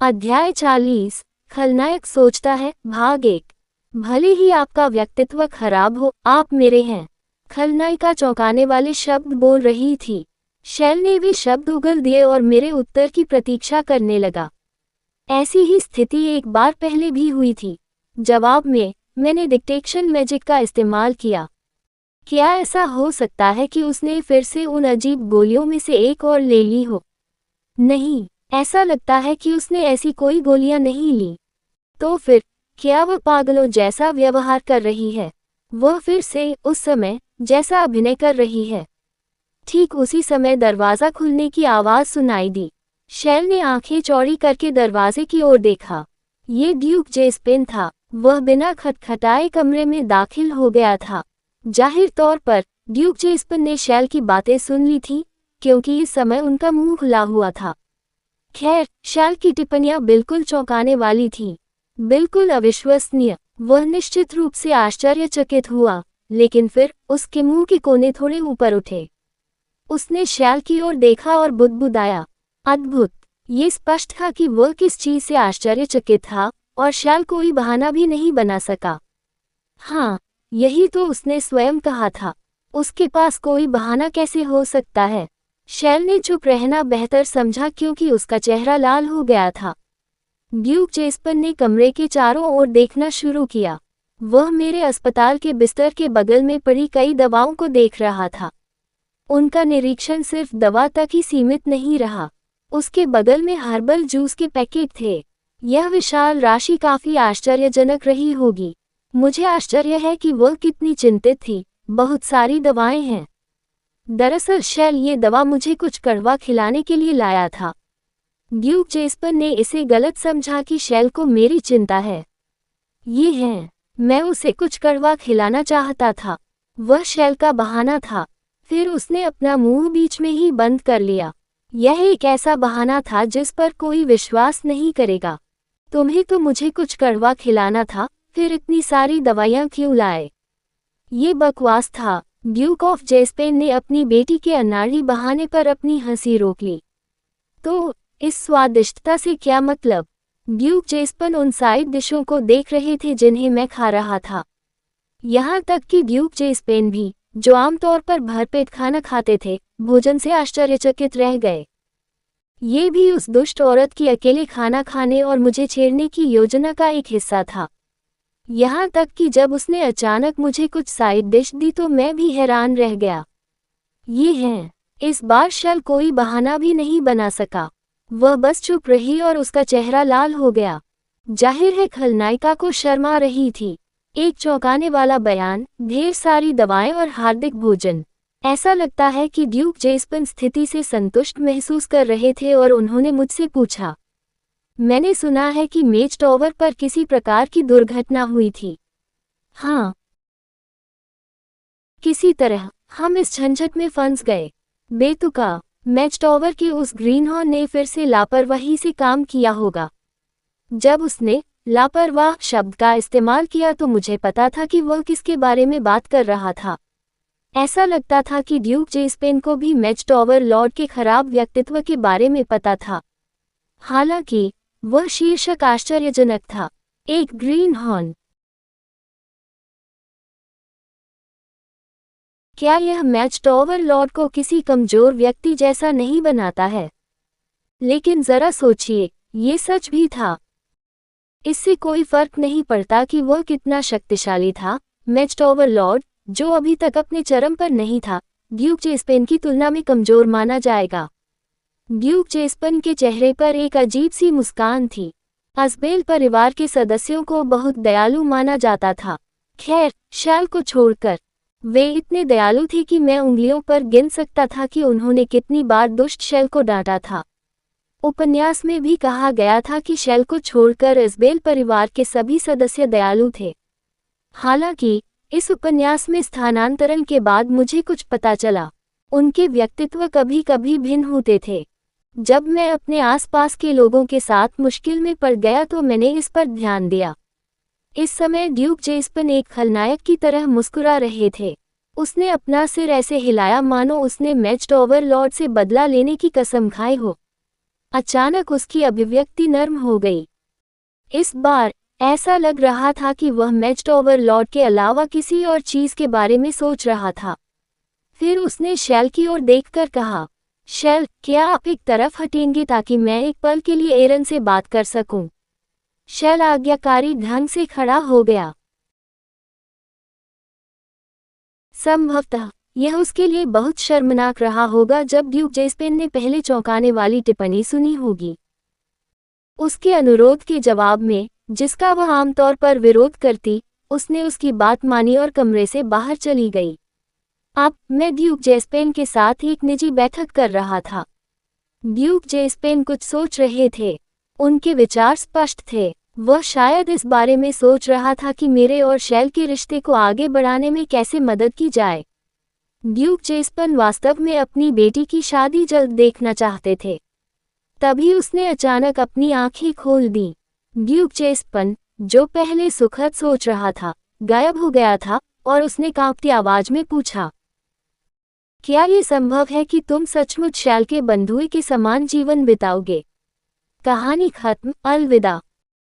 अध्याय 40। खलनायक सोचता है। भाग 1। भले ही आपका व्यक्तित्व खराब हो, आप मेरे हैं। खलनायिका चौंकाने वाले शब्द बोल रही थी। शैल ने भी शब्द उगल दिए और मेरे उत्तर की प्रतीक्षा करने लगा। ऐसी ही स्थिति एक बार पहले भी हुई थी। जवाब में मैंने डिटेक्शन मैजिक का इस्तेमाल किया। क्या ऐसा हो सकता है कि उसने फिर से उन अजीब गोलियों में से एक और ले ली हो? नहीं, ऐसा लगता है कि उसने ऐसी कोई गोलियां नहीं ली। तो फिर क्या वह पागलों जैसा व्यवहार कर रही है? वह फिर से उस समय जैसा अभिनय कर रही है। ठीक उसी समय दरवाज़ा खुलने की आवाज़ सुनाई दी। शैल ने आंखें चौड़ी करके दरवाजे की ओर देखा। ये ड्यूक जेस्पेन था। वह बिना खटखटाए कमरे में दाखिल हो गया था। जाहिर तौर पर ड्यूक जेस्पेन ने शैल की बातें सुन ली थी, क्योंकि इस समय उनका मुंह खुला हुआ था। खैर, शैल की टिप्पणियां बिल्कुल चौंकाने वाली थीं, बिल्कुल अविश्वसनीय। वह निश्चित रूप से आश्चर्यचकित हुआ, लेकिन फिर उसके मुंह के कोने थोड़े ऊपर उठे। उसने शैल की ओर देखा और बुदबुदाया, अद्भुत। ये स्पष्ट था कि वह किस चीज से आश्चर्यचकित था, और शैल कोई बहाना भी नहीं बना सका। हाँ, यही तो उसने स्वयं कहा था। उसके पास कोई बहाना कैसे हो सकता है? शैल ने चुप रहना बेहतर समझा, क्योंकि उसका चेहरा लाल हो गया था। ड्यूक जेस्पेन ने कमरे के चारों ओर देखना शुरू किया। वह मेरे अस्पताल के बिस्तर के बगल में पड़ी कई दवाओं को देख रहा था। उनका निरीक्षण सिर्फ दवा तक ही सीमित नहीं रहा। उसके बगल में हर्बल जूस के पैकेट थे। यह विशाल राशि काफी आश्चर्यजनक रही होगी। मुझे आश्चर्य है कि वह कितनी चिंतित थी। बहुत सारी दवाएं हैं। दरअसल शैल ये दवा मुझे कुछ कड़वा खिलाने के लिए लाया था। ड्यूक जेस्पेन ने इसे गलत समझा कि शैल को मेरी चिंता है। ये हैं, मैं उसे कुछ कड़वा खिलाना चाहता था। वह शैल का बहाना था। फिर उसने अपना मुंह बीच में ही बंद कर लिया। यह एक ऐसा बहाना था जिस पर कोई विश्वास नहीं करेगा। तुम्हें तो मुझे कुछ कड़वा खिलाना था, फिर इतनी सारी दवाइयां क्यों लाए? ये बकवास था। ड्यूक ऑफ जेस्पेन ने अपनी बेटी के अनाड़ी बहाने पर अपनी हंसी रोक ली। तो इस स्वादिष्टता से क्या मतलब? ड्यूक जेस्पेन उन साइड डिशों को देख रहे थे जिन्हें मैं खा रहा था। यहाँ तक कि ड्यूक जेस्पेन भी, जो आमतौर पर भरपेट खाना खाते थे, भोजन से आश्चर्यचकित रह गए। ये भी उस दुष्ट औरत की अकेले खाना खाने और मुझे छेड़ने की योजना का एक हिस्सा था। यहाँ तक कि जब उसने अचानक मुझे कुछ साइड डिश दी तो मैं भी हैरान रह गया। ये हैं। इस बार शैल कोई बहाना भी नहीं बना सका। वह बस चुप रही और उसका चेहरा लाल हो गया। जाहिर है खलनायिका को शर्म आ रही थी। एक चौंकाने वाला बयान, ढेर सारी दवाएं और हार्दिक भोजन। ऐसा लगता है कि ड्यूक जेस्पेन स्थिति से संतुष्ट महसूस कर रहे थे और उन्होंने मुझसे पूछा, मैंने सुना है कि मेज टॉवर पर किसी प्रकार की दुर्घटना हुई थी। हाँ, किसी तरह हम इस झंझट में फंस गए। बेतुका, मेज टॉवर के उस ग्रीनहॉर्न ने फिर से लापरवाही से काम किया होगा। जब उसने लापरवाह शब्द का इस्तेमाल किया तो मुझे पता था कि वह किसके बारे में बात कर रहा था। ऐसा लगता था कि ड्यूक जेस्पेन को भी मेज टॉवर लॉर्ड के खराब व्यक्तित्व के बारे में पता था। हालांकि वह शीर्षक आश्चर्यजनक था। एक ग्रीनहॉर्न। क्या यह मेज टॉवर लॉर्ड को किसी कमजोर व्यक्ति जैसा नहीं बनाता है? लेकिन जरा सोचिए, ये सच भी था। इससे कोई फर्क नहीं पड़ता कि वह कितना शक्तिशाली था। मेज टॉवर लॉर्ड, जो अभी तक अपने चरम पर नहीं था, ड्यूक जेस्पेन की तुलना में कमजोर माना जाएगा। ड्यूक जेस्पेन के चेहरे पर एक अजीब सी मुस्कान थी। अस्बेल परिवार के सदस्यों को बहुत दयालु माना जाता था। खैर, शैल को छोड़कर। वे इतने दयालु थे कि मैं उंगलियों पर गिन सकता था कि उन्होंने कितनी बार दुष्ट शैल को डांटा था। उपन्यास में भी कहा गया था कि शैल को छोड़कर अस्बेल परिवार के सभी सदस्य दयालु थे। हालांकि इस उपन्यास में स्थानांतरण के बाद मुझे कुछ पता चला। उनके व्यक्तित्व कभी कभी भिन्न होते थे। जब मैं अपने आसपास के लोगों के साथ मुश्किल में पड़ गया तो मैंने इस पर ध्यान दिया। इस समय ड्यूक जेस्पेन एक खलनायक की तरह मुस्कुरा रहे थे। उसने अपना सिर ऐसे हिलाया मानो उसने मेज टॉवर लॉर्ड से बदला लेने की कसम खाई हो। अचानक उसकी अभिव्यक्ति नर्म हो गई। इस बार ऐसा लग रहा था कि वह मैज्ड ओवरलॉर्ड के अलावा किसी और चीज के बारे में सोच रहा था। फिर उसने शैल की ओर देखकर कहा, शैल, क्या आप एक तरफ हटेंगे ताकि मैं एक पल के लिए एरन से बात कर सकूं? शैल आज्ञाकारी ढंग से खड़ा हो गया। संभवतः यह उसके लिए बहुत शर्मनाक रहा होगा जब ड्यूक जेस्पेन ने पहले चौंकाने वाली टिप्पणी सुनी होगी। उसके अनुरोध के जवाब में, जिसका वह आमतौर पर विरोध करती, उसने उसकी बात मानी और कमरे से बाहर चली गई। अब मैं ड्यूक जेस्पेन के साथ एक निजी बैठक कर रहा था। ड्यूक जेस्पेन कुछ सोच रहे थे। उनके विचार स्पष्ट थे। वह शायद इस बारे में सोच रहा था कि मेरे और शैल के रिश्ते को आगे बढ़ाने में कैसे मदद की जाए। ड्यूक जेस्पेन वास्तव में अपनी बेटी की शादी जल्द देखना चाहते थे। तभी उसने अचानक अपनी आंखें खोल दी। ड्यूक जेस्पेन, जो पहले सुखद सोच रहा था, गायब हो गया था और उसने कांपती आवाज में पूछा, क्या ये संभव है कि तुम सचमुच शैल के बंधुए के समान जीवन बिताओगे? कहानी खत्म। अलविदा।